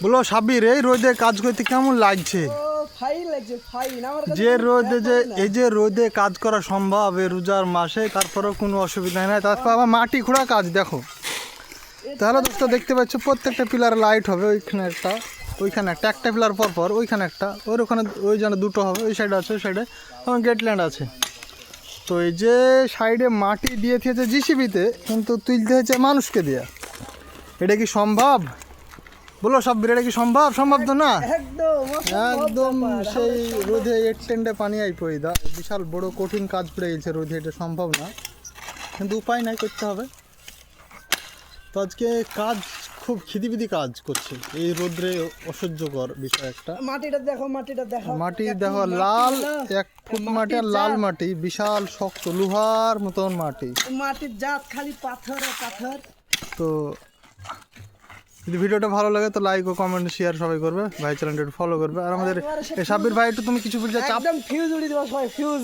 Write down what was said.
বলো সাব্বির, এই রোদে কাজ করতে কেমন লাগছে? যে রোদে যে এই যে রোদে কাজ করা সম্ভব এই রোজার মাসে, তারপরেও কোনো অসুবিধা নাই। তারপর আবার মাটি খোঁড়া কাজ দেখো। তাহলে দোস্ত দেখতে পাচ্ছ প্রত্যেকটা পিলার লাইট হবে, ওইখানে একটা, ওইখানে একটা, একটা পিলার পর পর ওইখানে একটা, ওর ওখানে ওই যেন দুটো হবে, ওই সাইডে আছে, ওই সাইডে এবং গেটল্যান্ড আছে। তো এই যে সাইডে মাটি দিয়ে দিয়েছে জিসিবিতে, কিন্তু তুলতে হয়েছে মানুষকে দিয়ে। এটা কি সম্ভব? বলো সাব্বির, এটা কি সম্ভব? সম্ভব তো না একদম। সেই রোদে এর টেন্ডে পানি আই পড়ে দা, বিশাল বড় কঠিন কাজ পড়ে গেছে রোদে, এটা সম্ভব না, কিন্তু উপায় নাই, করতে হবে। তো আজকে কাজ খুব খিদিবিদি কাজ করছে এই রোদ্রে, অসহ্যকর বিষয় একটা। মাটিটা দেখো, মাটি দেখো লাল, 1 ফুট মাটি আর লাল মাটি, বিশাল শক্ত লোহার মতন মাটি, মাটির জাত খালি পাথর আর পাথর। তো যদি ভিডিওটা ভালো লাগে তো লাইক ও কমেন্ট শেয়ার সবাই করবে, ভাই চ্যানেলটা একটু ফলো করবে। আর আমাদের সাব্বির ভাই একটু তুমি কিছু বলছো? একদম ফিউজ উড়িয়ে দেবো সবাই, ফিউজ।